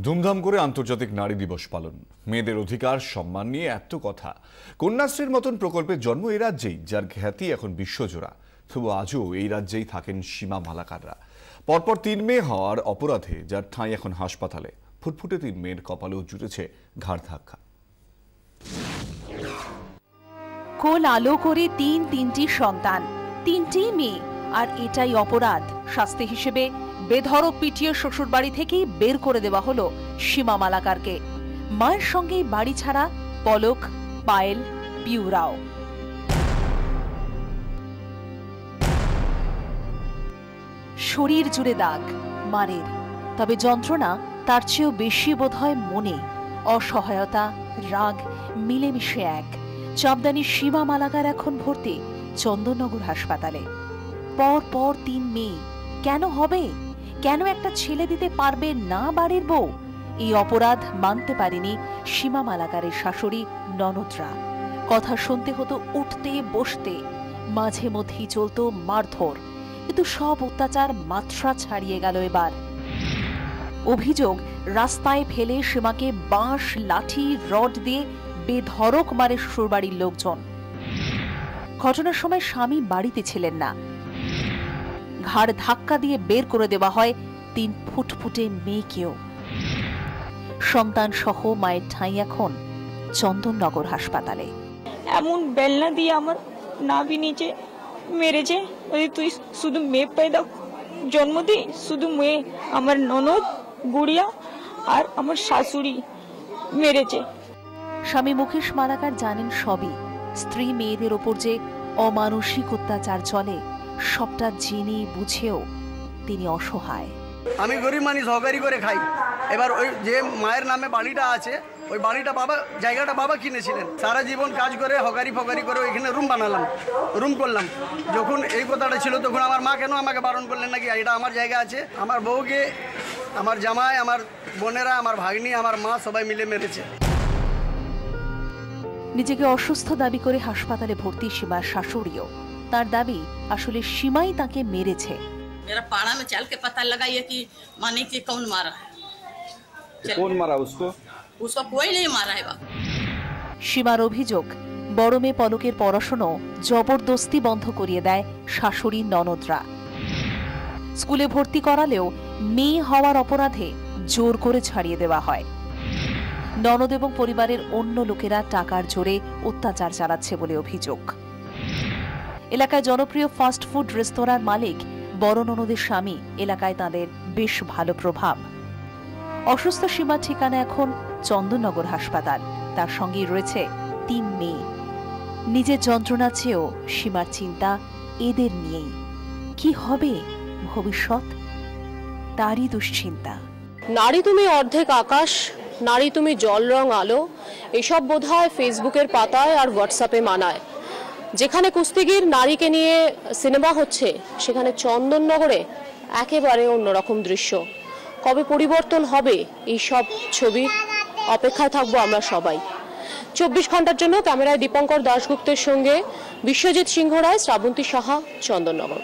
ধুমধাম করে আন্তর্জাতিক নারী দিবস পালন, মেয়েদের অধিকার সম্মান নিয়ে এত কথা। কন্যাশ্রীর মতন প্রকল্পের জন্ম এই রাজ্যেই, যার খ্যাতি এখন বিশ্বজোড়া। তবু আজও এই রাজ্যেই থাকেন সীমা মালাকাররা। পরপর 3 মেয়ে হওয়ার অপরাধে যার ঠাঁই এখন হাসপাতালে। ফুটফুটে 3 মেয়ের কপালেও জুটেছে ঘাড় ধাক্কা। কোল আলো করে তিনটি সন্তান, 3টি মেয়ে, আর এটাই অপরাধ। শাস্তি হিসেবে বেধড়ক পিটিয়ে শ্বশুর বাড়ি থেকেই বের করে দেওয়া হলো সীমা মালাকারকে। মায়ের সঙ্গেই বাড়ি ছাড়া পলক, পায়েল, পিউরাও। শরীর জুড়ে দাগ মারের, তবে যন্ত্রণা তার চেয়েও বেশি বোধহয় মনে। অসহায়তা, রাগ মিলেমিশে এক। চাপদানি সীমা মালাকার এখন ভর্তি চন্দননগর হাসপাতালে। পর 3 মেয়ে কেন হবে? কেন একটা ছেলে দিতে পারবে না বাড়ির বউ? এই অপরাধ মানতে পারেনি সীমা মালাকারের শাশুড়ি ননদরা। কথা শুনতে হতো উঠতে বসতে, মাঝে মধ্যেই চলতো মারধর। কিন্তু সব অত্যাচার মাত্রা ছাড়িয়ে গেল এবার। অভিযোগ, রাস্তায় ফেলে সীমাকে বাঁশ, লাঠি, রড দিয়ে বেধড়ক মারে শ্বশুরবাড়ির লোকজন। ঘটনার সময় স্বামী বাড়িতে ছিলেন না। ঘাড় ধাক্কা দিয়ে বের করে দেওয়া হয় 3 ফুটফুটে মেয়েকেও। সন্তান সহ মায়ের ঠাঁই এখন চন্দননগর হাসপাতালে। এমন বেলনা দিয়ে আমার নাভি নিচে মেরেছে, তুই শুধু মেয়ে পয়দা জন্ম দি, শুধু মেয়ে। আমার ননদ, গুড়িয়া আর আমার শাশুড়ি মেরেছে। স্বামী মুকেশ মালাকার জানেন সবই। স্ত্রী মেয়েদের ওপর যে অমানসিক অত্যাচার চলে, সবটা জেনে বুঝেও তিনি অসহায়। আমি গরিব মানুষ, হকারি করে খাই। এবার ওই যে মায়ের নামে বাড়িটা আছে, ওই বাড়িটা জায়গাটা বাবা কিনেছিলেন। সারা জীবন কাজ করে হকারি ফকারি করে ওইখানে রুম বানালাম, রুম করলাম। যখন এই কথাটা ছিল তখন আমার মা কেন আমাকে বারণ করলেন নাকি এটা আমার জায়গা আছে? আমার বউকে, আমার জামাই, আমার বোনেরা, আমার ভাগ্নি, আমার মা সবাই মিলে মেরেছে। নিজেকে অসুস্থ দাবি করে হাসপাতালে ভর্তি সীমার শাশুড়িও। তার দাবি আসলে সীমাই তাকে মেরেছে। मेरा पाड़ा में चल के पता लगा ये कि माने कि कौन मारा है। कौन मारा उसको? उसको कोई नहीं मारा है। সীমার অভিযোগ, বড় মেয়ে পলকের পড়াশোনা জবরদস্তি বন্ধ করিয়ে দেয় শাশুড়ি ননদরা। স্কুলে ভর্তি করালেও মেয়ে হওয়ার অপরাধে জোর করে ছাড়িয়ে দেওয়া হয়। ননদ এবং পরিবারের অন্য লোকেরা টাকার জোরে অত্যাচার চালাচ্ছে বলে অভিযোগ। এলাকায় জনপ্রিয় ফাস্ট ফুড রেস্তোরাঁর মালিক বড় ননদের স্বামী, এলাকায় তাদের বেশ ভালো প্রভাব। অসুস্থ সীমার ঠিকানা এখন চন্দননগর হাসপাতাল। তার সঙ্গেই রয়েছে 3 মেয়ে। নিজের যন্ত্রণা চেয়েও সীমার চিন্তা এদের নিয়েই। কি হবে ভবিষ্যৎ, তারই দুশ্চিন্তা। নারী তুমি অর্ধেক আকাশ, নারী তুমি জল রং আলো, এসব বোধহয় ফেসবুকের পাতায় আর হোয়াটসঅ্যাপে মানায়। যেখানে কুস্তিগির নারীকে নিয়ে সিনেমা হচ্ছে, সেখানে চন্দননগরে একেবারে অন্যরকম দৃশ্য। কবে পরিবর্তন হবে এই সব ছবির অপেক্ষায় থাকবো আমরা সবাই। 24 ঘন্টার জন্য ক্যামেরায় দীপঙ্কর দাশগুপ্তের সঙ্গে বিশ্বজিৎ সিংহ রায়, শ্রাবন্তী সাহা, চন্দননগর।